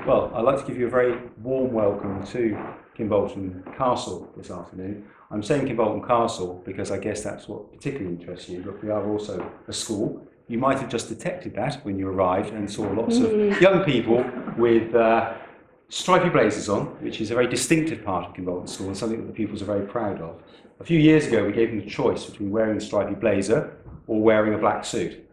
Well, I'd like to give you a very warm welcome to Kimbolton Castle this afternoon. I'm saying Kimbolton Castle because I guess that's what particularly interests you, but we are also a school. You might have just detected that when you arrived and saw lots of young people with stripy blazers on, which is a very distinctive part of Kimbolton School and something that the pupils are very proud of. A few years ago we gave them the choice between wearing a stripy blazer or wearing a black suit,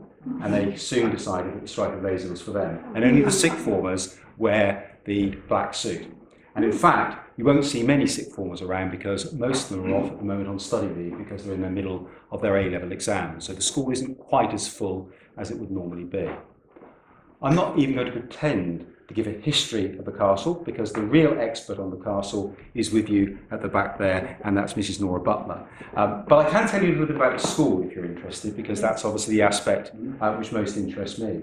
and they soon decided that the stripy blazer was for them, and only the sixth formers wear the black suit. And in fact, you won't see many sixth formers around because most of them are off at the moment on study leave because they're in the middle of their A-level exams. So the school isn't quite as full as it would normally be. I'm not even going to pretend to give a history of the castle because the real expert on the castle is with you at the back there, and that's Mrs. Nora Butler. But I can tell you a little bit about the school if you're interested, because that's obviously the aspect which most interests me.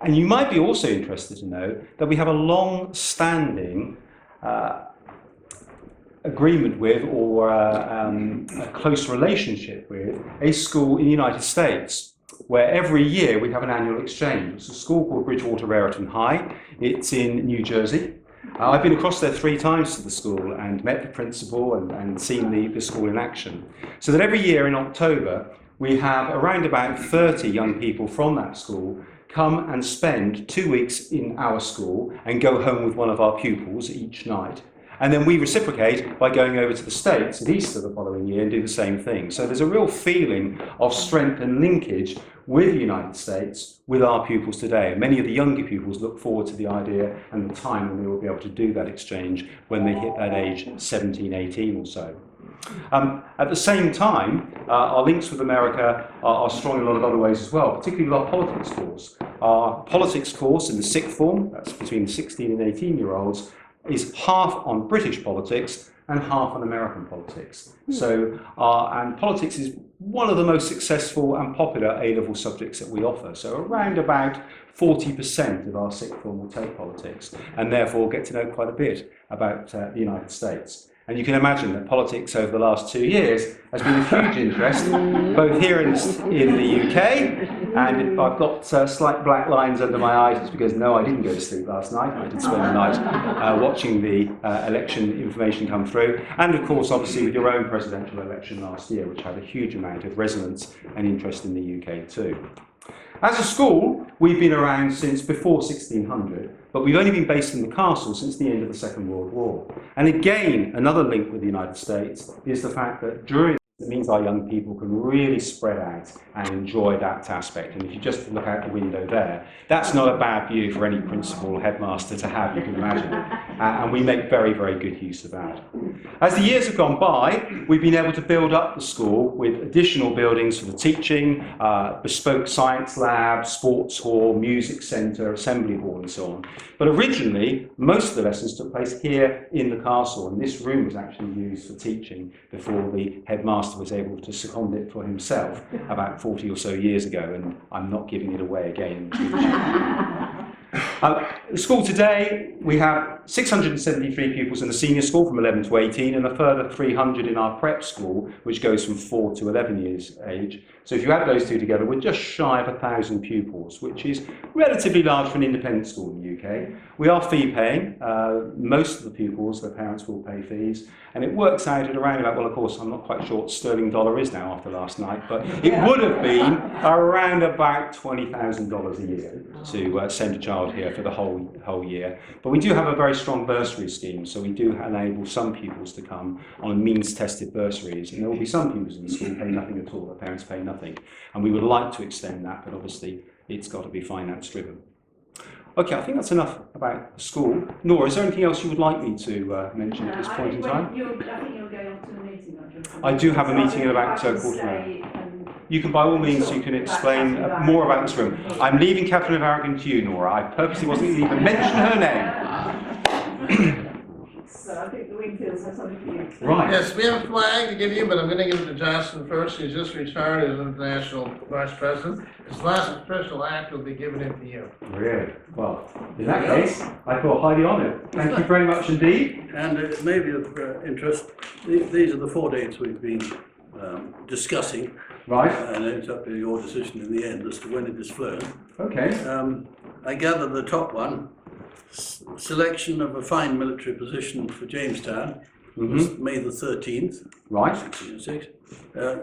And you might be also interested to know that we have a long-standing agreement with, or a close relationship with, a school in the United States, where every year we have an annual exchange. It's a school called Bridgewater Raritan High. It's in New Jersey. I've been across there 3 times to the school and met the principal and seen the school in action. So that every year in October we have around about 30 young people from that school come and spend 2 weeks in our school and go home with one of our pupils each night. And then we reciprocate by going over to the States at Easter the following year and do the same thing. So there's a real feeling of strength and linkage with the United States with our pupils today. And many of the younger pupils look forward to the idea and the time when they will be able to do that exchange when they hit that age 17, 18 or so. At the same time, our links with America are strong in a lot of other ways as well, particularly with our politics course. Our politics course in the sixth form, that's between 16 and 18-year-olds, is half on British politics and half on American politics. So, and politics is one of the most successful and popular A-level subjects that we offer. So around about 40% of our sixth form will take politics and therefore get to know quite a bit about the United States. And you can imagine that politics over the last 2 years has been a huge interest, both here in the UK, and if I've got slight black lines under my eyes, it's because no, I didn't go to sleep last night. I did spend the night watching the election information come through, and of course, obviously, with your own presidential election last year, which had a huge amount of resonance and interest in the UK too. As a school, we've been around since before 1600, but we've only been based in the castle since the end of the Second World War. And again, another link with the United States is the fact that during it means our young people can really spread out and enjoy that aspect. And if you just look out the window there, that's not a bad view for any principal or headmaster to have, you can imagine. And we make very, very good use of that. As the years have gone by, we've been able to build up the school with additional buildings for the teaching, bespoke science lab, sports hall, music centre, assembly hall and so on. But originally, most of the lessons took place here in the castle, and this room was actually used for teaching before the headmaster was able to second it for himself about 40 or so years ago, and I'm not giving it away again. The school today, we have 673 pupils in the senior school from 11 to 18 and a further 300 in our prep school, which goes from 4 to 11 years age. So if you add those two together, we're just shy of 1,000 pupils, which is relatively large for an independent school in the UK. We are fee paying. Most of the pupils, their parents will pay fees, and it works out at around about, well, of course, I'm not quite sure what sterling dollar is now after last night, but it would have been around about $20,000 a year to send a child here for the whole year. But we do have a very strong bursary scheme, so we do enable some pupils to come on means-tested bursaries, and there will be some pupils in the school pay nothing at all, their parents pay nothing. And we would like to extend that, but obviously it's got to be finance-driven. Okay, I think that's enough about the school. Nora, is there anything else you would like me to mention at this point in time? I think you're going off to a meeting, aren't you? I do have a meeting in about quarter of an hour. You can, by all means, you can explain more about this room. I'm leaving Catherine of Aragon to you, Nora. I purposely wasn't even mention her name. So I think the Wingfields have something for you. Right. Yes, we have a flag to give you, but I'm going to give it to Johnson first. He's just retired as International Vice President. His last official act will be giving it to you. Really? Well, in that case, I feel highly honoured. Thank you very much indeed. And it may be of interest, these are the 4 dates we've been discussing. Right. And it's up to your decision in the end as to when it is flown. Okay. I gather the top one selection of a fine military position for Jamestown was May the 13th, Right. 1606.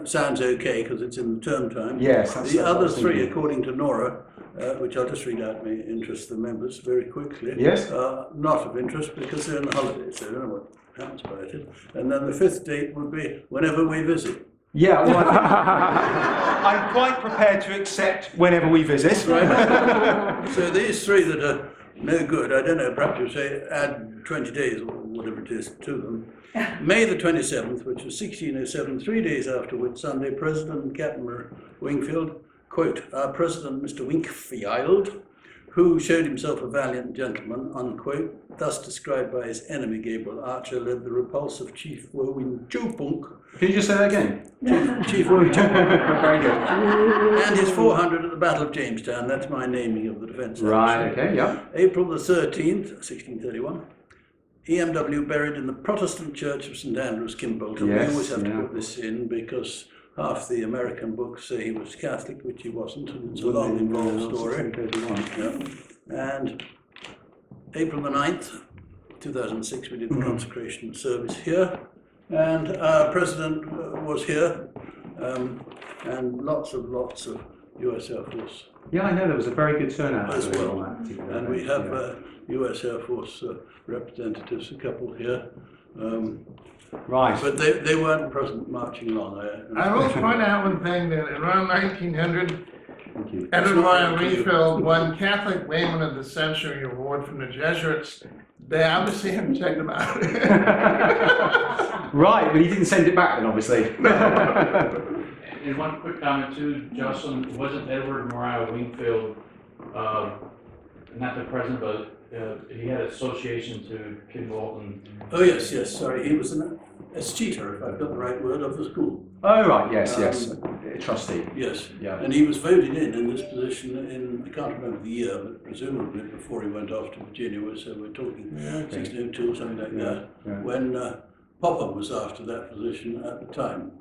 Sounds okay because it's in the term time. Yes. The other three, according to Nora, which I'll just read out, may interest the members very quickly. Yes. Not of interest because they're in the holidays, so I don't know what happens about it. And then the fifth date would be whenever we visit. Yeah, well, I'm quite prepared to accept whenever we visit. So these three that are no good, I don't know, perhaps you say add 20 days or whatever it is to them. May the 27th, which was 1607, 3 days after Whit Sunday, President Captain Wingfield, quote, our President Mr. Wingfield, who showed himself a valiant gentleman, unquote, thus described by his enemy Gabriel Archer, led the repulsive Chief Wowin Chupunk. Can you just say that again? Chief Wowin Chupunk. Very good. And his 400 at the Battle of Jamestown. That's my naming of the defence. Right, okay, yeah. April the 13th, 1631. EMW buried in the Protestant Church of St Andrews, Kimbolton. Yes, we always have to yeah. put this in because half the American books say he was Catholic, which he wasn't, and it's a long, involved story. Yeah. And April the 9th, 2006, we did the consecration service here, and our president was here, and lots of US Air Force. Yeah, I know there was a very good turnout As well. on that particular And day, we have yeah. US Air Force representatives, a couple here. Right. But they weren't present marching along. I will point out one thing, that around 1900, Thank you. Edward Wingfield won Catholic Layman of the Century Award from the Jesuits. They obviously haven't checked them out. Right, but he didn't send it back then, obviously. And one quick comment too, Jocelyn, wasn't Edward Moriah Wingfield, not the president, but he had association to Kimbolton. Oh yes, sorry. He was an escheator, if I've got the right word, of the school. Oh, right, yes. Trustee. Yes. Yeah. And he was voted in this position in, I can't remember the year, but presumably before he went off to Virginia, so we're talking 1602 or something like that, Yeah. when Popham was after that position at the time.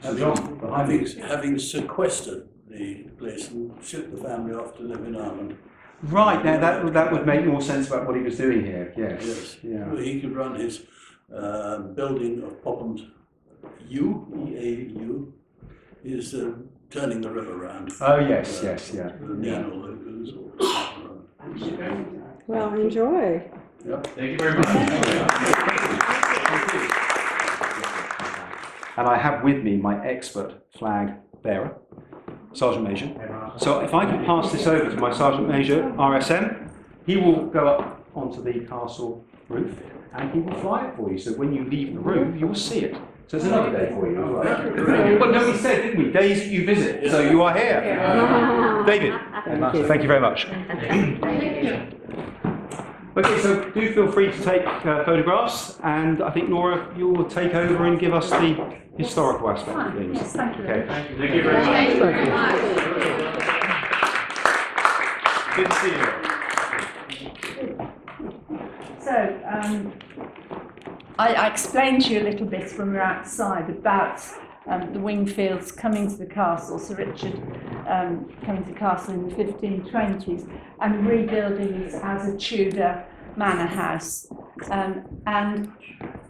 Having Having sequestered the place and shipped the family off to live in Ireland. Right, now that would make more sense about what he was doing here, yes. Yes. Yeah. Well, he could run his building of Popham's EAU, is turning the river around. Oh, yes, yeah. The Nino locos. Well, enjoy. Yep. Thank you very much. And I have with me my expert flag bearer, Sergeant Major. So if I can pass this over to my Sergeant Major, RSM, he will go up onto the castle roof and he will fly it for you. So when you leave the room, you will see it. So it's another day for you as well. Well, no, we said, didn't we? Days that you visit. So you are here. David, thank you very much. Okay, so do feel free to take photographs, and I think Nora, you will take over and give us the historical aspect of things. Yes, thank you. Okay. Thank you very much. Good to see you. So, I explained to you a little bit when we were outside about the Wingfields coming to the castle, Sir Richard coming to the castle in the 1520s and rebuilding it as a Tudor manor house. And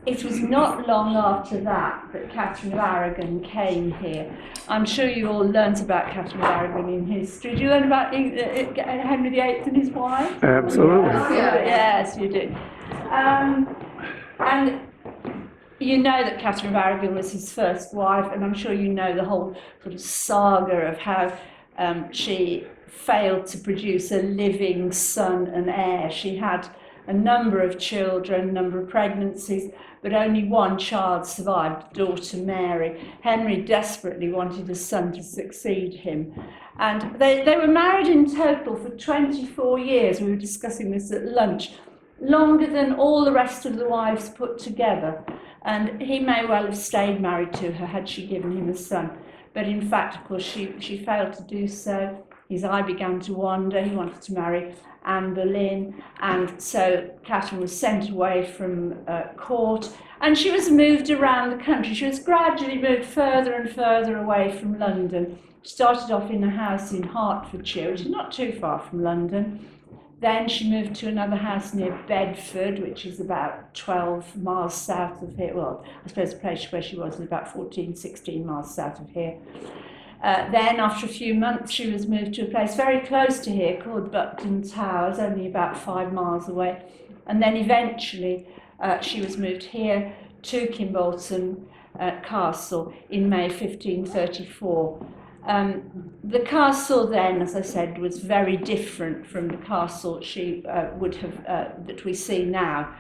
it was not long after that that Catherine of Aragon came here. I'm sure you all learnt about Catherine of Aragon in history. Did you learn about Henry VIII and his wife? Absolutely. Yes, you did. And you know that Catherine of Aragon was his first wife, and I'm sure you know the whole sort of saga of how she failed to produce a living son and heir. She had a number of children, a number of pregnancies, but only one child survived, daughter Mary. Henry desperately wanted a son to succeed him. And they were married in total for 24 years. We were discussing this at lunch. Longer than all the rest of the wives put together. And he may well have stayed married to her had she given him a son. But in fact, of course, she failed to do so. His eye began to wander. He wanted to marry Anne Boleyn. And so Catherine was sent away from court. And she was moved around the country. She was gradually moved further and further away from London. She started off in a house in Hertfordshire, which is not too far from London. Then she moved to another house near Bedford, which is about 12 miles south of here. Well, I suppose the place where she was about 14, 16 miles south of here. Then, after a few months, she was moved to a place very close to here called Buckton Towers, only about 5 miles away. And then eventually she was moved here to Kimbolton Castle in May 1534. The castle then, as I said, was very different from the castle she would have that we see now.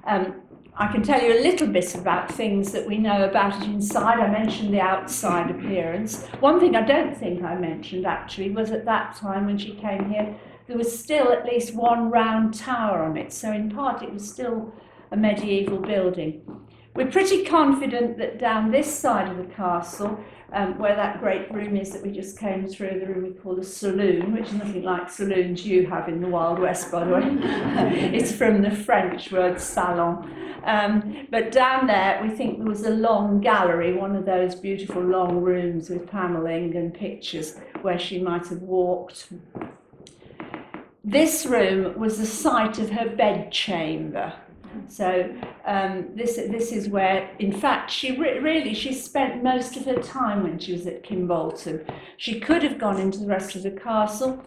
I can tell you a little bit about things that we know about it inside. I mentioned the outside appearance. One thing I don't think I mentioned actually was at that time when she came here, there was still at least one round tower on it. So in part it was still a medieval building. We're pretty confident that down this side of the castle, where that great room is that we just came through, the room we call the saloon, which is nothing like saloons you have in the Wild West, by the way. It's from the French word salon. But down there, we think there was a long gallery, one of those beautiful long rooms with panelling and pictures where she might have walked. This room was the site of her bedchamber. So this is where, in fact, she she spent most of her time when she was at Kimbolton. She could have gone into the rest of the castle.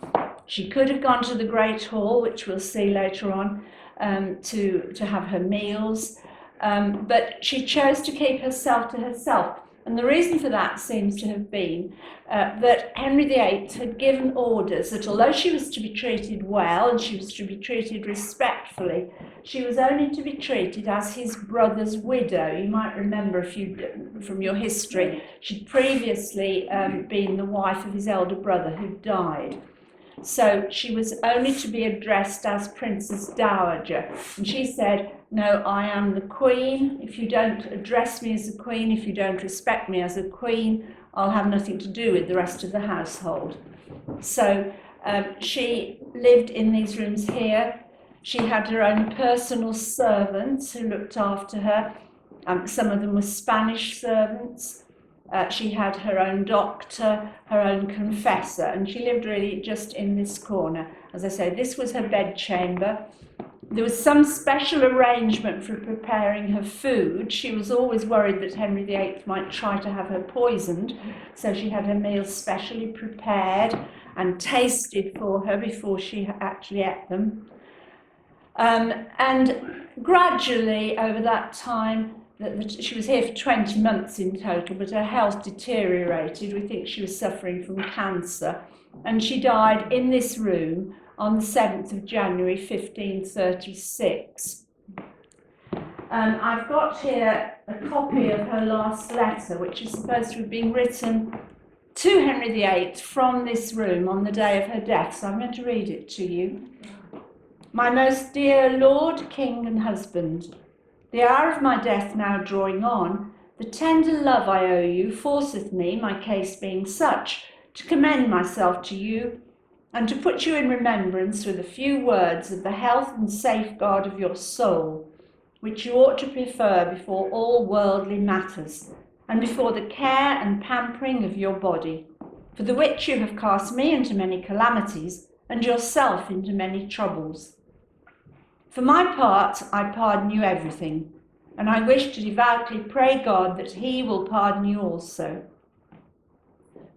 She could have gone to the Great Hall, which we'll see later on, to have her meals. But she chose to keep herself to herself. And the reason for that seems to have been that Henry VIII had given orders that although she was to be treated well and she was to be treated respectfully, she was only to be treated as his brother's widow. You might remember from your history, she'd previously been the wife of his elder brother who died. So she was only to be addressed as Princess Dowager. And she said, no, I am the Queen. If you don't address me as a Queen, if you don't respect me as a Queen, I'll have nothing to do with the rest of the household. So she lived in these rooms here. She had her own personal servants who looked after her. Some of them were Spanish servants. She had her own doctor, her own confessor, and she lived really just in this corner. As I say, this was her bedchamber. There was some special arrangement for preparing her food. She was always worried that Henry VIII might try to have her poisoned, so she had her meals specially prepared and tasted for her before she actually ate them. And gradually, over that time, she was here for 20 months in total, but her health deteriorated. We think she was suffering from cancer. And she died in this room on the 7th of January 1536. I've got here a copy of her last letter, which is supposed to have been written to Henry VIII from this room on the day of her death. So I'm going to read it to you. My most dear Lord, King and Husband, the hour of my death now drawing on, the tender love I owe you forceth me, my case being such, to commend myself to you, and to put you in remembrance with a few words of the health and safeguard of your soul, which you ought to prefer before all worldly matters, and before the care and pampering of your body, for the which you have cast me into many calamities, and yourself into many troubles. For my part, I pardon you everything, and I wish to devoutly pray God that he will pardon you also.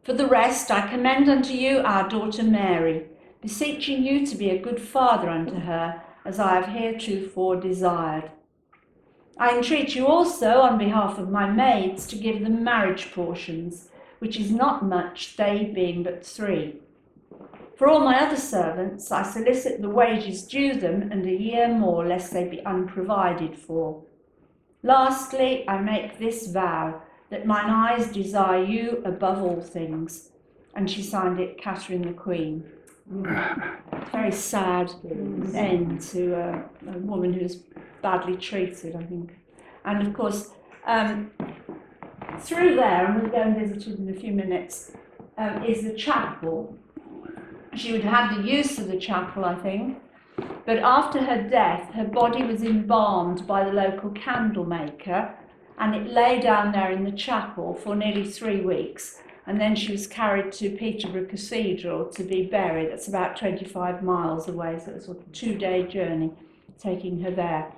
For the rest, I commend unto you our daughter Mary, beseeching you to be a good father unto her, as I have heretofore desired. I entreat you also, on behalf of my maids, to give them marriage portions, which is not much, they being but 3. For all my other servants, I solicit the wages due them, and a year more, lest they be unprovided for. Lastly, I make this vow, that mine eyes desire you above all things. And she signed it, Catherine the Queen. Very sad end to a woman who's badly treated, I think. And of course, through there, and we'll go and visit it in a few minutes, is the chapel. She would have had the use of the chapel, I think, but after her death, her body was embalmed by the local candle maker, and it lay down there in the chapel for nearly 3 weeks and then she was carried to Peterborough Cathedral to be buried. That's about 25 miles away, so it was a 2-day journey taking her there.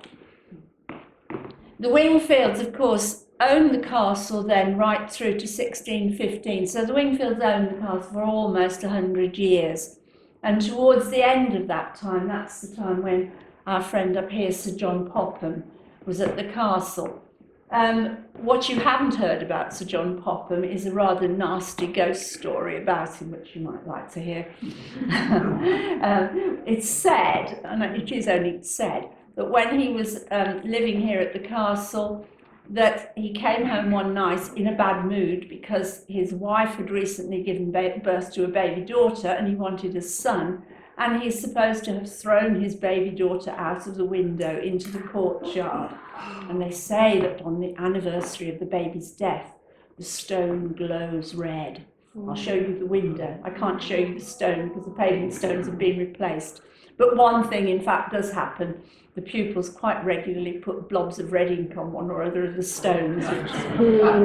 The Wingfields, of course, owned the castle then right through to 1615. So the Wingfields owned the castle for almost 100 years. And towards the end of that time, that's the time when our friend up here, Sir John Popham, was at the castle. What you haven't heard about Sir John Popham is a rather nasty ghost story about him, which you might like to hear. It's said, and it is only said, that when he was living here at the castle, that he came home one night in a bad mood because his wife had recently given birth to a baby daughter and he wanted a son, and he's supposed to have thrown his baby daughter out of the window into the courtyard. And they say that on the anniversary of the baby's death, the stone glows red. I'll show you the window. I can't show you the stone because the paving stones have been replaced. But one thing, in fact, does happen. The pupils quite regularly put blobs of red ink on one or other of the stones, which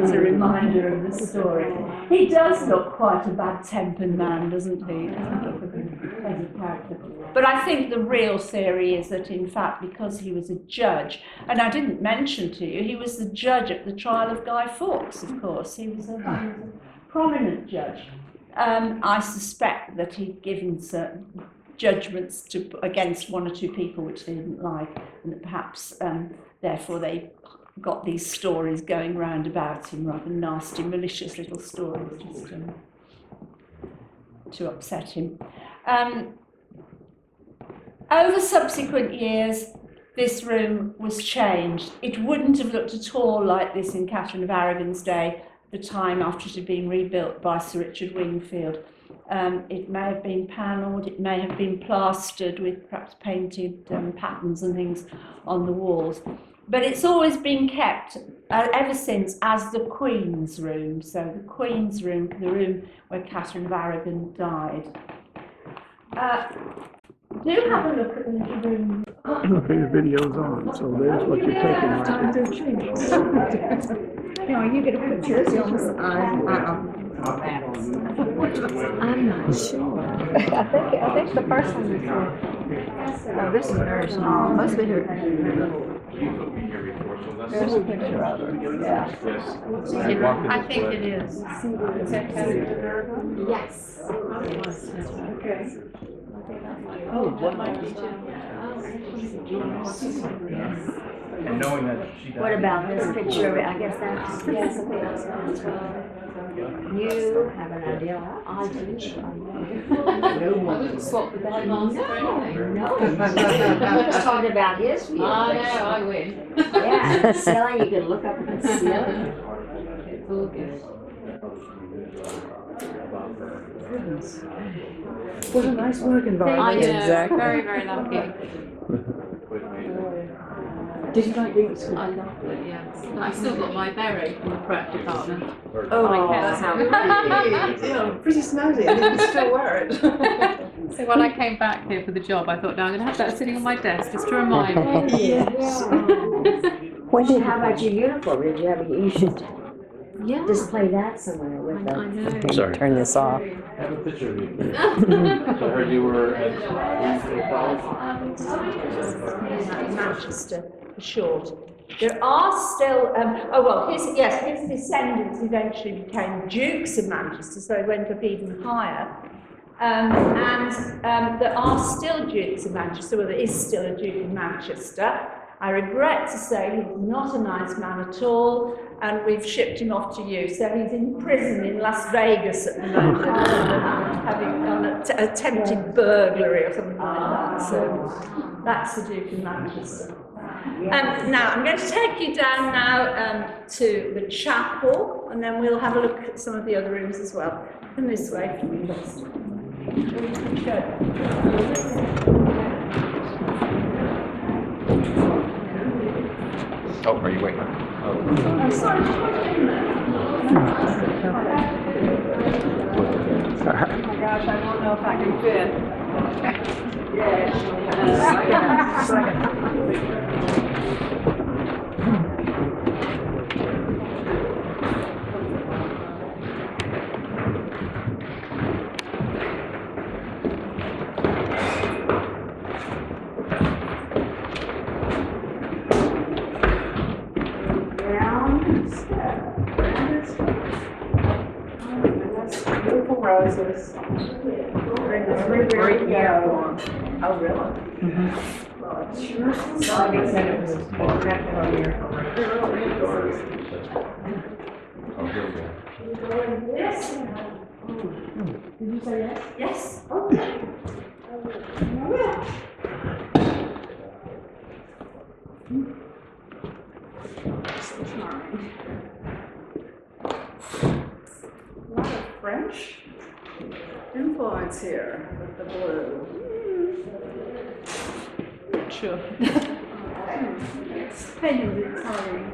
is a reminder of the story. He does look quite a bad-tempered man, doesn't he? He doesn't look a pleasant character. But I think the real theory is that, in fact, because he was a judge, and I didn't mention to you, he was the judge at the trial of Guy Fawkes, of course. He was a prominent judge. I suspect that he'd given certain judgments against one or two people which they didn't like, and that perhaps therefore they got these stories going round about him, rather nasty, malicious little stories, just to upset him. Over subsequent years, this room was changed. It wouldn't have looked at all like this in Catherine of Aragon's day, the time after it had been rebuilt by Sir Richard Wingfield. It may have been panelled, it may have been plastered with perhaps painted patterns and things on the walls. But it's always been kept, ever since, as the Queen's room. So the Queen's room, the room where Catherine of Aragon died. Do have a look at the little room. Okay, the video's on, so there's what you're taking. No, you get a picture of yours. I'm not sure. I think the first one is oh, this is very small. Must be here. There's a picture of her. Yeah. I think it is. Yes. Okay. Oh, what might be And knowing that she died. What about this picture? I guess that's. Yes, I think that's you have an idea. I do. No one. Swap the bed mask. No. I'm just talking about his view. I know, I win. Yeah, the ceiling, you can look up at the ceiling. It's all good. What a nice work I environment. know, Exactly. very, very lucky. Did you like being at school? I loved it, yes. I still got my beret from the prep department. Oh, I that's how Yeah, pretty snazzy, and you can still wear it. So when I came back here for the job, I thought, no, I'm going to have that sitting on my desk just to remind me. Yes. How about your uniform? Did you have you should Yeah. display that somewhere with I them. know. Sorry. Turn this off. I have a picture of you. So I heard you were at Wingfield College. Manchester, for short. There are still, his descendants eventually became dukes of Manchester, so they went up even higher. There are still dukes of Manchester, well, there is still a Duke of Manchester. I regret to say he's not a nice man at all, and we've shipped him off to you. So he's in prison in Las Vegas at the moment, having done an attempted burglary or something like that. So that's the Duke of Manchester. Now, I'm going to take you down now to the chapel, and then we'll have a look at some of the other rooms as well. Come this way for me first. Oh, are you waiting? I'm sorry, just put it in there. Oh my gosh, I don't know if I can fit. roses. Right here. Oh, really? Somebody said it was a spectacular miracle. Oh, here we go. Yes. Did you say yes? Yes. A lot of French influence here with the blue. Sure. Painting is tiring.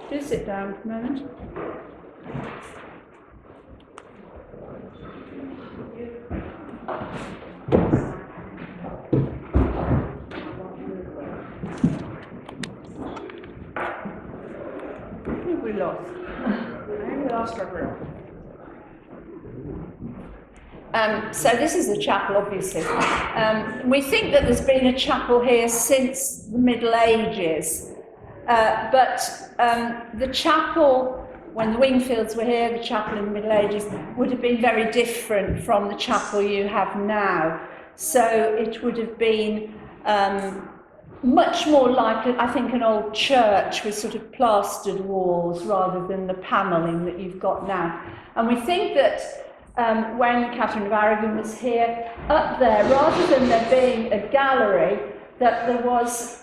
Do sit down for a moment. Who have we lost? I think we lost our group. So this is the chapel, obviously. We think that there's been a chapel here since the Middle Ages, but the chapel, when the Wingfields were here, the chapel in the Middle Ages, would have been very different from the chapel you have now. So it would have been much more like, I think, an old church with sort of plastered walls rather than the panelling that you've got now. And we think that when Catherine of Aragon was here, up there, rather than there being a gallery, that there was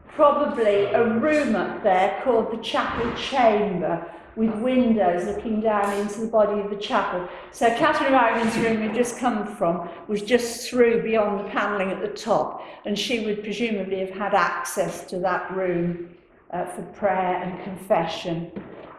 probably a room up there called the chapel chamber, with windows looking down into the body of the chapel. So Catherine of Aragon's room we've just come from was just through beyond the panelling at the top, and she would presumably have had access to that room for prayer and confession.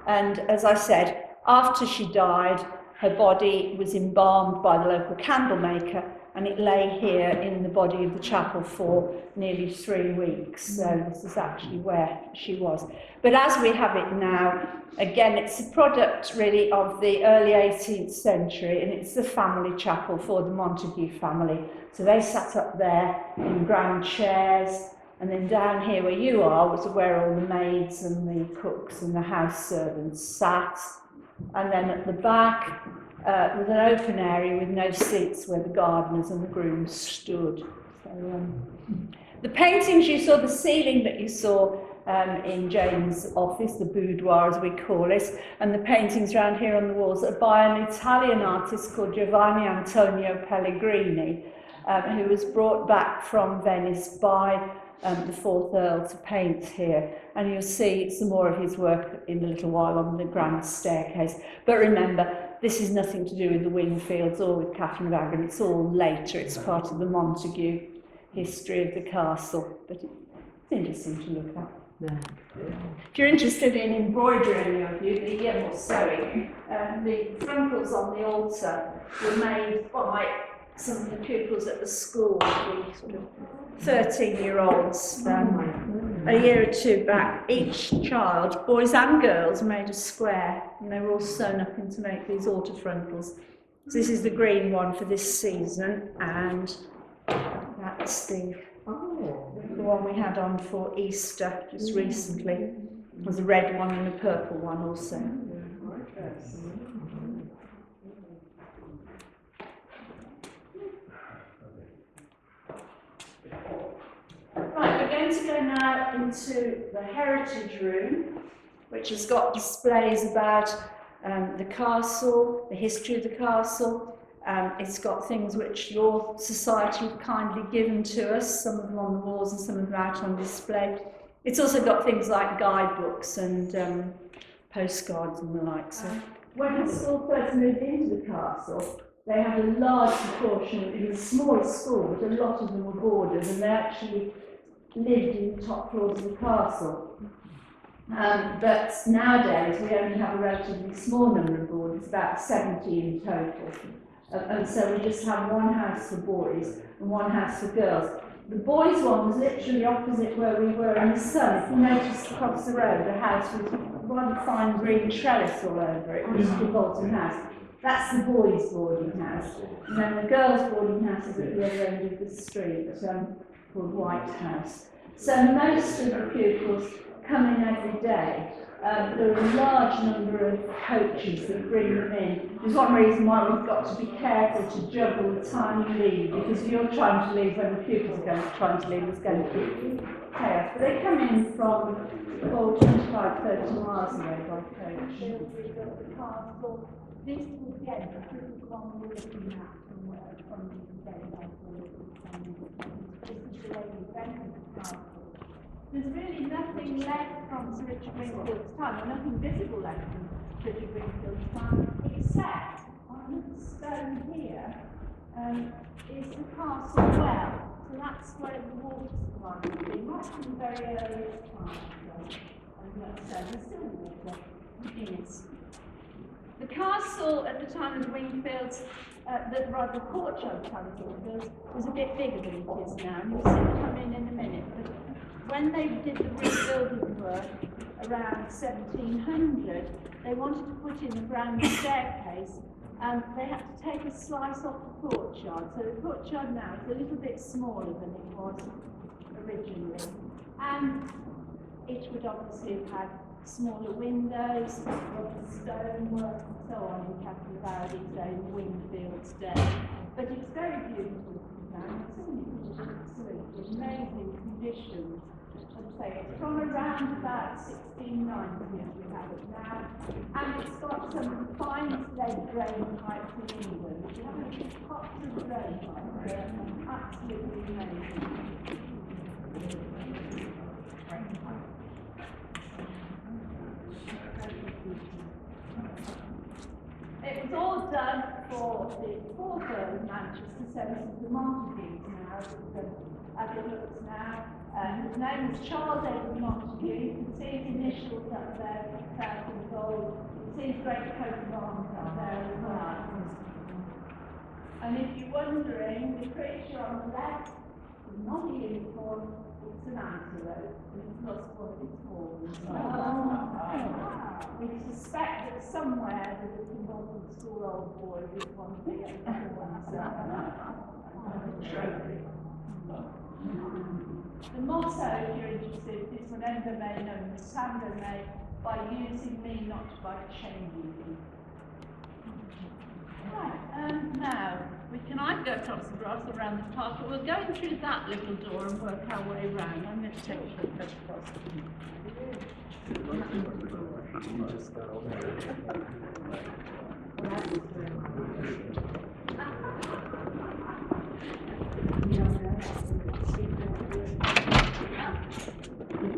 And as I said, after she died, her body was embalmed by the local candle maker, and it lay here in the body of the chapel for nearly 3 weeks. So this is actually where she was. But as we have it now, again, it's a product really of the early 18th century, and it's the family chapel for the Montague family. So they sat up there in grand chairs, and then down here where you are was where all the maids and the cooks and the house servants sat. And then at the back was an open area with no seats where the gardeners and the grooms stood. So, the paintings you saw, the ceiling that you saw in Jane's office, the boudoir as we call it, and the paintings around here on the walls are by an Italian artist called Giovanni Antonio Pellegrini, who was brought back from Venice by the fourth Earl to paint here, and you'll see some more of his work in a little while on the grand staircase. But remember, this is nothing to do with the Wingfields or with Catherine of Aragon. It's all later. It's part of the Montague history of the castle, but it's interesting to look at. Yeah. If you're interested in embroidery, any of you, or sewing, the frontals on the altar were made by some of the pupils at the school, the sort of 13-year-olds, a year or two back. Each child, boys and girls, made a square, and they were all sewn up in to make these altar frontals. So this is the green one for this season, and that's the one we had on for Easter just recently. There's a red one and a purple one also. Right, we're going to go now into the Heritage Room, which has got displays about the castle, the history of the castle. It's got things which your society have kindly given to us, some of them on the walls and some of them out on display. It's also got things like guidebooks and postcards and the like. So when the school first moved into the castle, they had a large proportion, it was a small school, but a lot of them were boarders, and they actually lived in the top floors of the castle. But nowadays we only have a relatively small number of boarders, about 70 in total. And so we just have one house for boys and one house for girls. The boys' one was literally opposite where we were in the sun. If you noticed across the road, the house was one fine green trellis all over it. It was Kimbolton House. That's the boys' boarding house. And then the girls' boarding house is at the other end of the street, called White House. So most of the pupils come in every day. There are a large number of coaches that bring them in. There's one reason why we've got to be careful to juggle the time you leave, because if you're trying to leave when the pupils are trying to leave, it's going to be chaos. But they come in from 25, 30 miles away by coach. The castle. This was the end. This is the one we're looking at from the day. This is the way we invented the castle. There's really nothing left from Sir Richard Wingfield's time, or nothing visible left from Richard Wingfield's time, except on the stone here is the castle well. So that's where the water supply has been, right from the very earliest time. So there's still water in it. The castle at the time of the Wingfields, the courtyard at the time of the Wingfields, was a bit bigger than it is now, and you'll see it come in a minute. But when they did the rebuilding work around 1700, they wanted to put in a brand new staircase, and they had to take a slice off the courtyard. So the courtyard now is a little bit smaller than it was originally. And it would obviously have had smaller windows, stonework and so on in Catherine Faraday's day, Wingfield's day. But it's very beautiful now. It's in absolutely amazing conditions. I'd say it's from around about 1690 as we have it now, and it's got some of the finest lead drain pipes in England. If you have a few pots of drain pipes, they're absolutely amazing. It was all done for the fourth Earl of Manchester, so this is the Montagues now, as it looks now. His name was Charles Edward Montague. You can see his initials up there, out in gold. You can see his great coat of arms up there as well. And if you're wondering, the creature on the left is not a unicorn, it's an antelope, and it's lost one of its horns. We suspect that somewhere the Kimbolton school old boy with one of the trophy. The motto, if you're interested, is "Remember me, no mishandle me, by using me, not by changing me." Right, now, we can either go across the grass or around the park, but we're going through that little door and work our way around. I'm going to take a look across.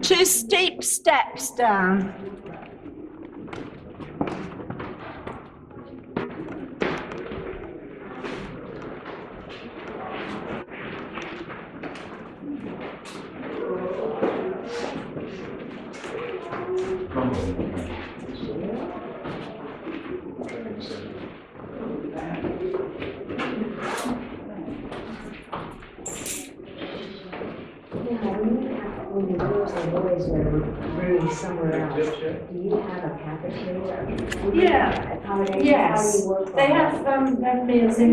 Two steep steps down. When the girls and boys are room somewhere else, do you have a cafeteria? Yeah. Accommodations? Yes. How do you work They on have meals in,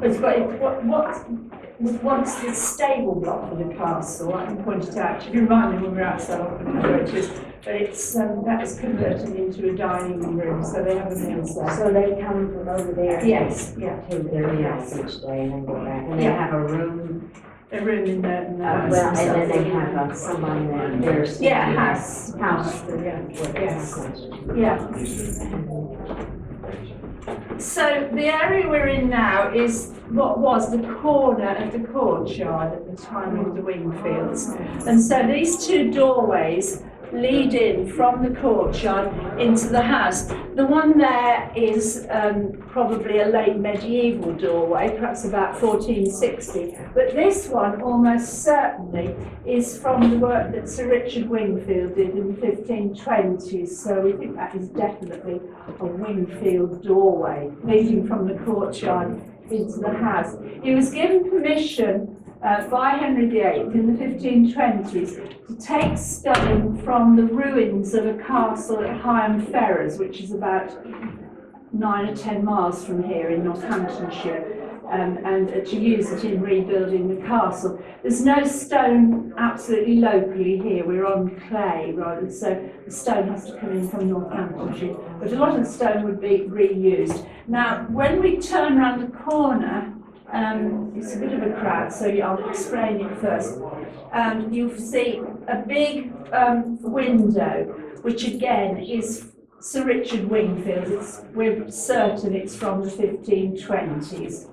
it's what was once the stable block for the castle. I can point it out. If you remind me when we're outside, I'll put where it is. But it's, that is converted into a dining room, so they have a meals there. So they come from over there? Yes, yeah. Take their meals each day and then go back, and they have a room? A room in the Well, and then they have somebody that there's. Yeah, house. Yeah. So the area we're in now is what was the corner of the courtyard at the time of the Wingfields. And so these two doorways lead in from the courtyard into the house. The one there is probably a late medieval doorway, perhaps about 1460. But this one almost certainly is from the work that Sir Richard Wingfield did in the 1520s. So we think that is definitely a Wingfield doorway leading from the courtyard into the house. He was given permission by Henry VIII in the 1520s to take stone from the ruins of a castle at Higham Ferrers, which is about 9 or 10 miles from here in Northamptonshire, and to use it in rebuilding the castle. There's no stone absolutely locally here, we're on clay rather, so the stone has to come in from Northamptonshire, but a lot of the stone would be reused. Now, when we turn around the corner, it's a bit of a crowd, so I'll explain it first. You'll see a big window, which again is Sir Richard Wingfield. We're certain it's from the 1520s.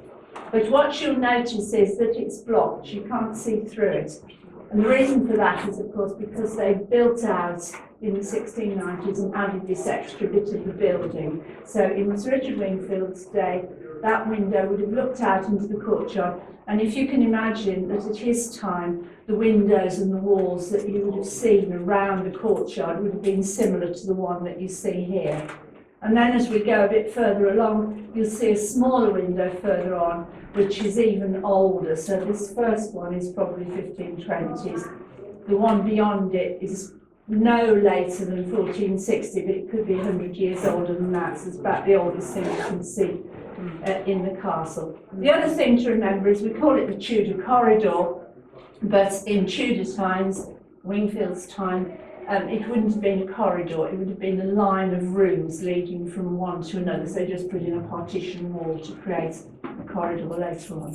But what you'll notice is that it's blocked, you can't see through it. And the reason for that is, of course, because they built out in the 1690s and added this extra bit of the building. So in Sir Richard Wingfield's day, that window would have looked out into the courtyard. And if you can imagine that at his time, the windows and the walls that you would have seen around the courtyard would have been similar to the one that you see here. And then as we go a bit further along, you'll see a smaller window further on, which is even older. So this first one is probably 1520s. The one beyond it is no later than 1460, but it could be 100 years older than that. So it's about the oldest thing you can see in the castle. The other thing to remember is we call it the Tudor corridor, but in Tudor times, Wingfield's time, it wouldn't have been a corridor, it would have been a line of rooms leading from one to another. So they just put in a partition wall to create a corridor later on.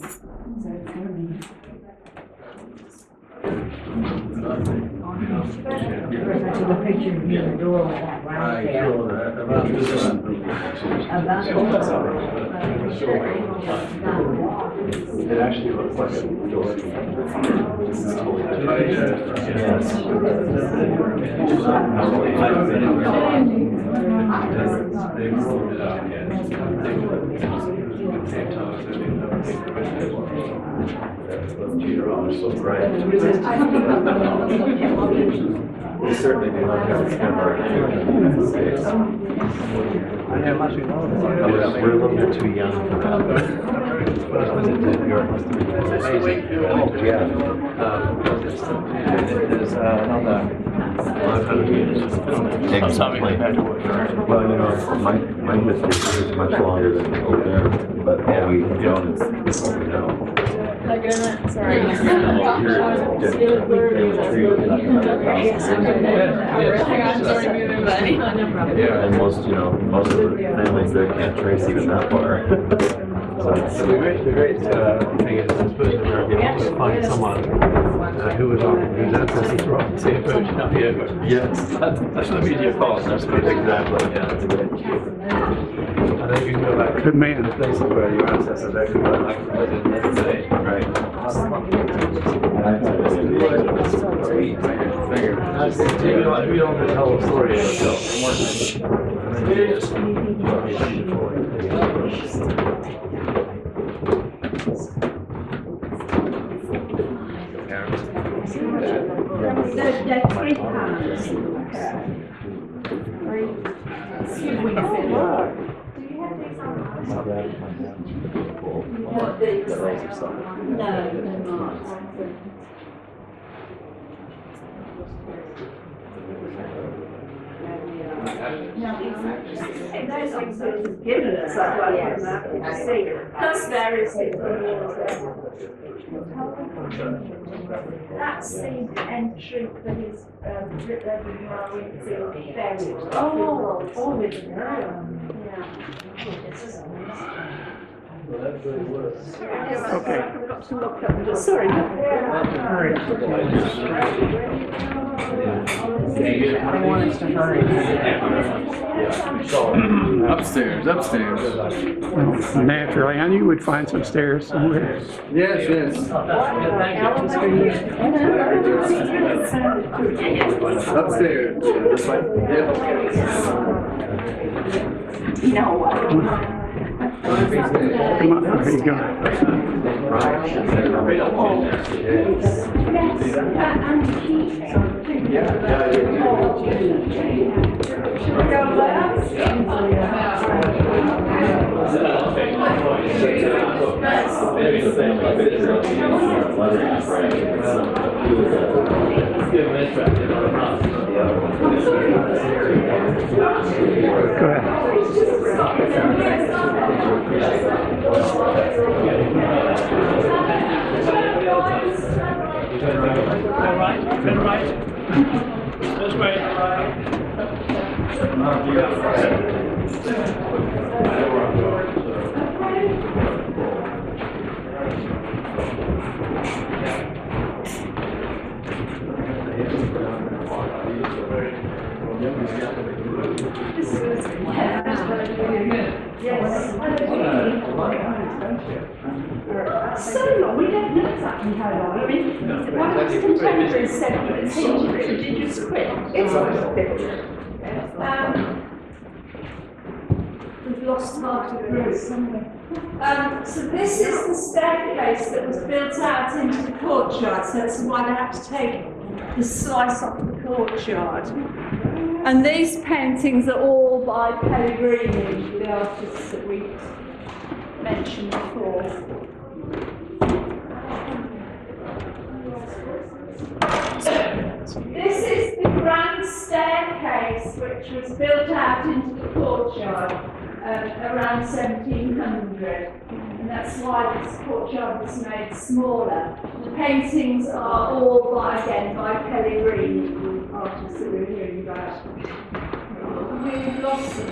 The picture of the door with that right there. It actually looks like a door. We certainly do not have a camera. We're a little bit too young for that. Was it New York? Yeah. There's another 500 years. Well, you know, my history is much longer than over there, but all we don't is what we know. Sorry. And most of the families there can't trace even that far. So the great thing is, I suppose, we're able to find someone whose ancestors were on the same boat down here. Yes, that's the media fault. That's exactly. Yeah, that's great. And then you can go back to places where your ancestors actually were like today. Right. We don't tell a story They're £3. No, they're not. Those observers given us that one to see. Plus there is that's the entry for his Reverend Wingfield buried. Oh, with the Okay. Sorry. I want us to hurry. Upstairs. Well, naturally, I knew you would find some stairs somewhere. Yes. Upstairs. This way? No. Come on, there you go. weather is right. He was Go ahead. So long, we don't know exactly how long. I mean, one of his contemporaries said he was hinted at prodigious quick. It's we've lost half the group, haven't we? So this is the staircase that was built out into the courtyard, so that's why they had to take the slice off the courtyard. And these paintings are all by Pellegrini, the artists that we mentioned before. This is the grand staircase which was built out into the courtyard around 1700, and that's why this courtyard was made smaller. The paintings are all again by Pellegrini, the artists that we're hearing about. We've lost them.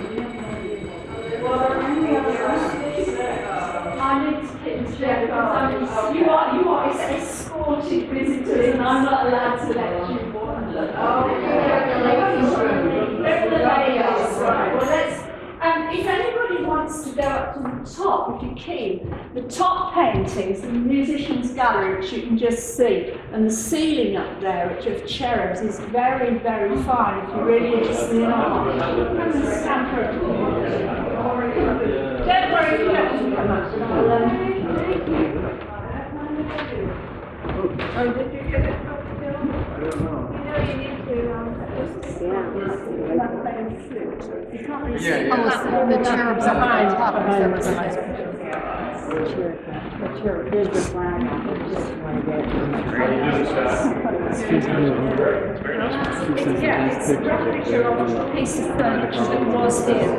I need to get check. You are escorted visitors, and I'm not allowed to let you wander. If anybody wants to go up to the top, if you're keen, the top paintings, the musicians' gallery, which you can just see, and the ceiling up there, which of cherubs, is very, very fine. If you're really interested in art, come and stand for a don't worry if you don't want to come up. Oh, did you get it? You need to you can't really see. Oh, the cherubs are high on top of it. That was a nice picture. There's the flag on it, just want to get it. Yeah, it's a rough picture of a piece of furniture that was here.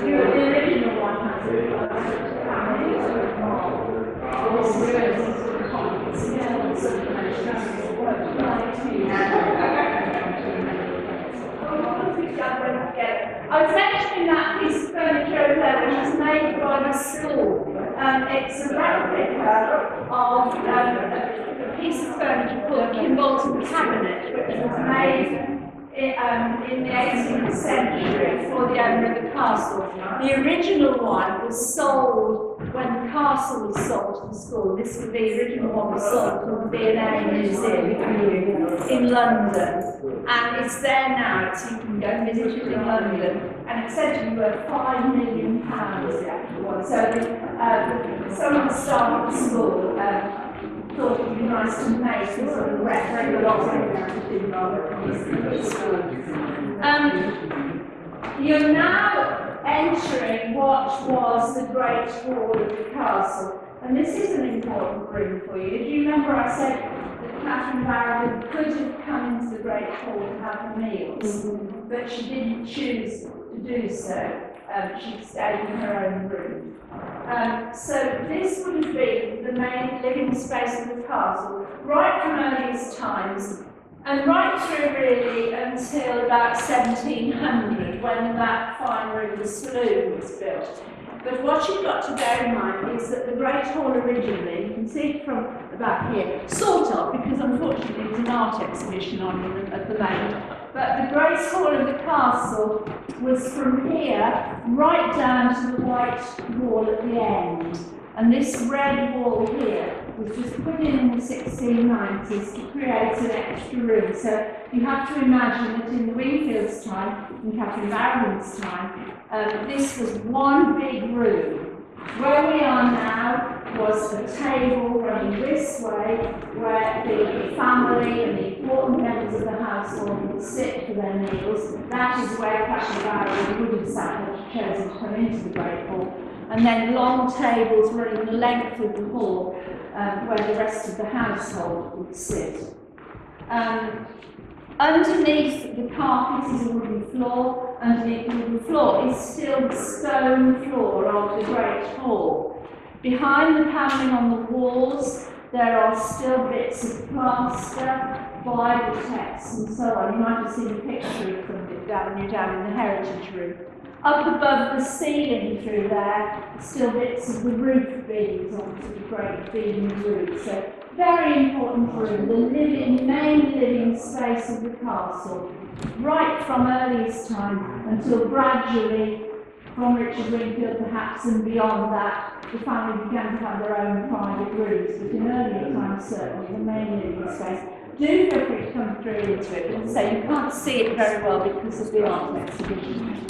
The original one I was mentioning that piece of furniture over there, which was made by the school. It's a replica of a piece of furniture called a Kimbolton cabinet, which was made in the 18th century for the owner of the castle. The original one was sold when the castle was sold to the school. The original one was sold to the V&A Museum in London. And it's there now, so you can go and visit it in London. And it's said to be worth £5 million, the actual one. So some of the staff at the school thought it would be nice to make a sort of replica of everything rather than school. You're now entering what was the Great Hall of the castle. And this is an important room for you. Do you remember I said that Catherine Barrowman could have come into the Great Hall to have her meals, but she didn't choose to do so. She stayed in her own room. So this would have been the main living space of the castle, right from earliest times, and right through really until about 1700, when that fine river saloon was built. But what you've got to bear in mind is that the Great Hall originally, you can see it from about here, sort of, because unfortunately there's an art exhibition on it at the moment, but the Great Hall of the castle was from here right down to the white wall at the end. And this red wall here was just put in the 1690s to create an extra room. So you have to imagine that in the Wingfield's time, in Catherine Barrowman's time, this was one big room. Where we are now was a table running this way, where the family and the important members of the household would sit for their meals. That is where Catherine Barrowman would have sat had she chosen to come into the Great Hall. and then long tables running the length of the hall where the rest of the household would sit. Underneath the carpet is a wooden floor. Underneath the wooden floor is still the stone floor of the great hall. Behind the panelling on the walls, there are still bits of plaster, Bible texts and so on. You might have seen a picture of them down in the Heritage Room. Up above the ceiling through there, still bits of the roof beams onto the great beamed roof. So very important room, the main living space of the castle, right from earliest time until gradually, from Richard Wingfield perhaps and beyond that, the family began to have their own private rooms, but in earlier times certainly the main living space. Do feel free to come through into it, and say you can't see it very well because of the art exhibition.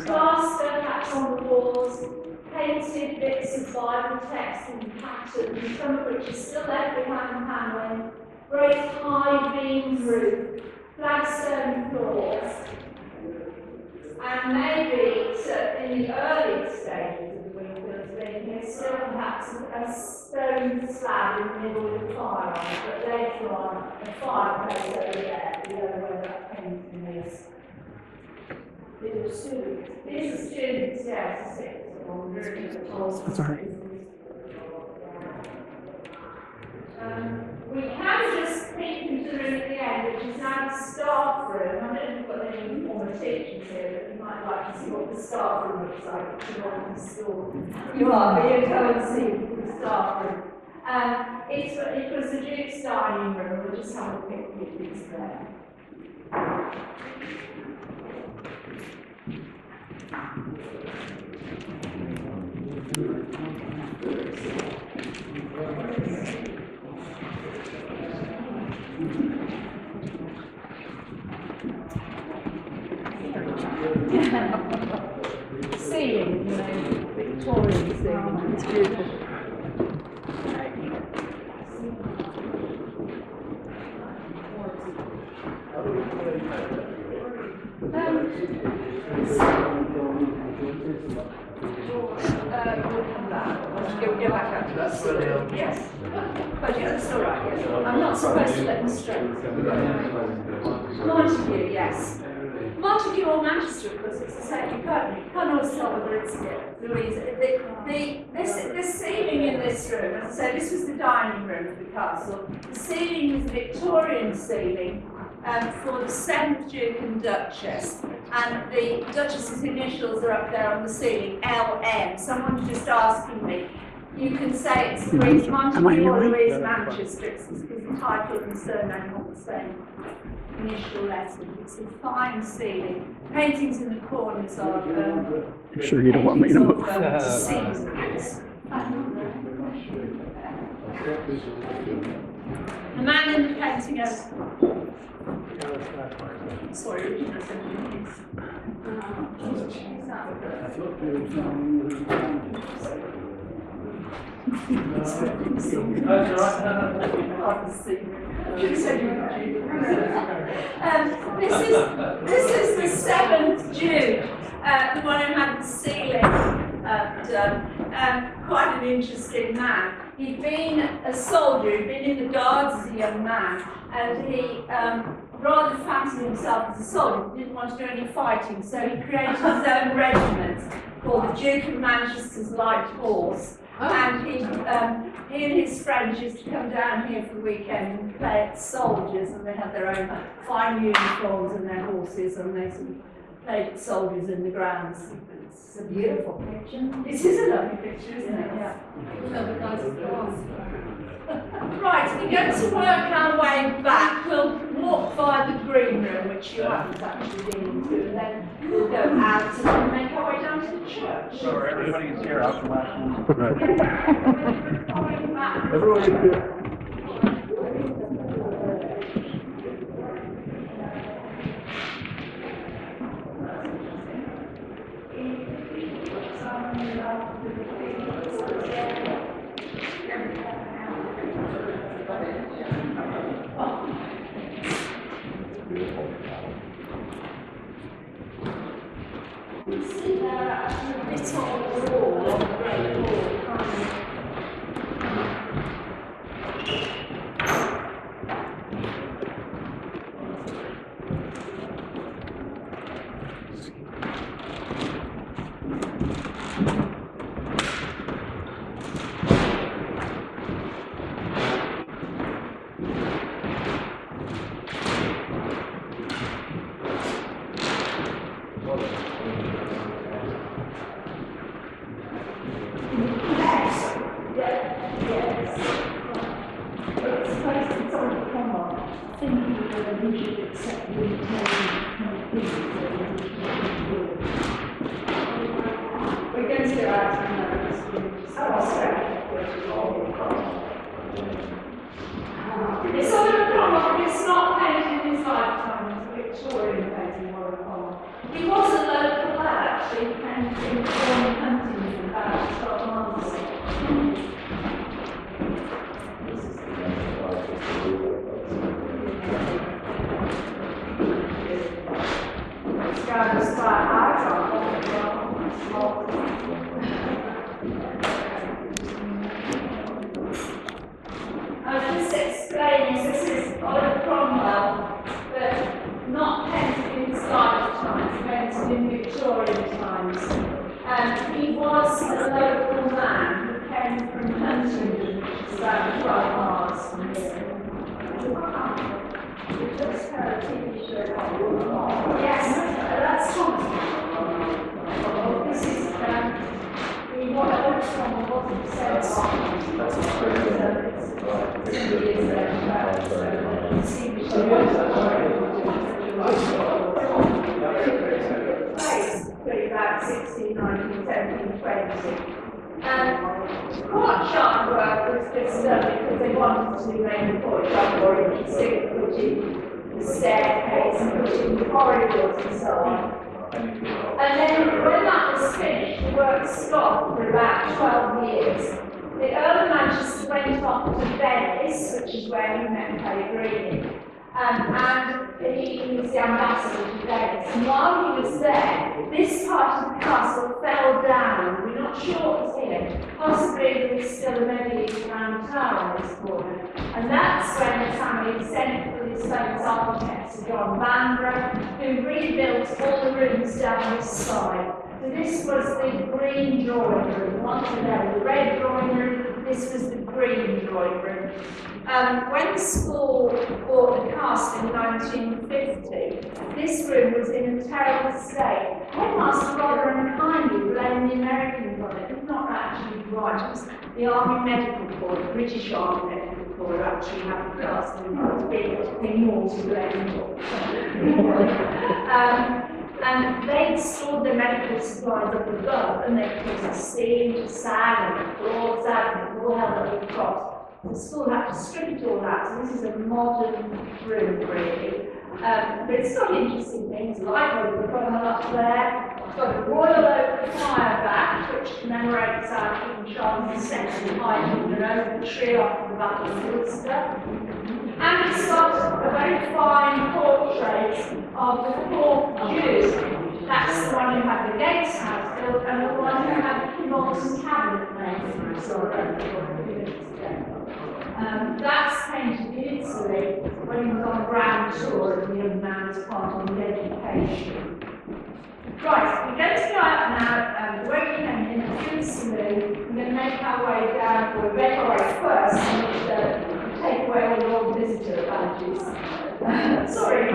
Plaster hats on the walls, painted bits of Bible text and patterns, some of which are still left behind the panelling, great high beamed roof, flagstone floors, and maybe in the early stages of the Wingfields being here, still perhaps a stone slab in the middle of the fire on it, but later on a fireplace over there, you know where that painting is. These are students. These are students, yes, 6. Sorry. We can just peek into the room at the end, which is now the staff room. I don't know if you've got any former teachers here, but you might like to see what the staff room looks like if you're not in school. You are, but you go and see the staff room. It was the Duke's dining room. We'll just have a quick peek into there. Ceiling, you know, Victorian ceiling. It's beautiful. Yes. But yeah, that's all right. Yes. I'm not supposed to let them straight. Montague, yes. Montague or Manchester, because it's the same. You can't always tell whether it's Louise. The ceiling in this room, as I said, this was the dining room of the castle. The ceiling was a Victorian ceiling for the 7th Duke and Duchess. And the Duchess's initials are up there on the ceiling, LM. Someone's just asking me. You can say it's Louise Montague or Louise Manchester, it's because the title and surname are the same initial letter. It's a fine ceiling. Paintings in the corners are I'm sure you don't want me to move. seasons. The man in the painting has... Sorry, Richard, this is the 7th Duke, the one who had the ceiling done. Quite an interesting man. He'd been a soldier, he'd been in the Guards as a young man, and he rather fancied himself as a soldier, didn't want to do any fighting, so he created his own regiment called the Duke of Manchester's Light Horse. And he and his friends used to come down here for the weekend and play at soldiers, and they had their own fine uniforms and their horses, and they sort of played at soldiers in the grounds. It's a beautiful picture. This is a lovely picture, isn't it? Yeah. Right, we're going to work our way back. We'll walk by the green room, which you haven't actually been into, and then we'll go out and then make our way down to the church. So everybody's here, I'll come back. Everyone's here. It's sort of a problem. It's not painted in his lifetime. It's a Victorian painting or a column. He was a local lad, actually. He came from Huntington about 12 months ago. This guy was quite high from I was just explaining, this is Oliver Cromwell, but not painted in his lifetime, painted in Victorian times. He was a local man who came from Huntington, which is about 12 miles from here. Yes, that's Thomas. This is what I looked from the bottom says. About 16, 19, 17, 20. Courtyard work was just because they wanted to make the courtyard more interesting, putting the staircase and putting the corridors and so on. And then when that was finished, the work stopped for about 12 years. The Earl of Manchester went off to Venice, which is where he met Pellegrini, and he was the ambassador to Venice. And while he was there, this part of the castle fell down. We're not sure what was in it. Possibly there was still a medieval round tower on this corner. And that's when the family sent for this famous architect, Sir John Vanbrugh, who rebuilt all the rooms down this side. So this was the green drawing room. Once again, the red drawing room, this was the green drawing room. When the school bought the castle in 1950, this room was in a terrible state. Headmaster rather unkindly blamed the Americans on it. It's not actually right. It was the Army Medical Corps, the British Army Medical Corps, actually had the castle and it was being more to blame for. And they stored their medical supplies up above, and they put the steam, the sand, and the floors out, and it all held up the cross. The school had to strip it all out, so this is a modern room, really. But it's got interesting things, like what we've got up there. It's got a Royal Oak fire back, which commemorates our King Charles II hiding in an oak tree after the Battle of Worcester. And it's got a very fine portrait of the fourth Duke. That's the one who had the Gates House built, and the one who had the Kimbolton Cabinet made. That's painted in Italy when he was on a grand tour in the Right, we're going to go out now, the way we came in, through the saloon. We're going to make our way down, we'll make our way first, and take away all your visitor badges. Sorry,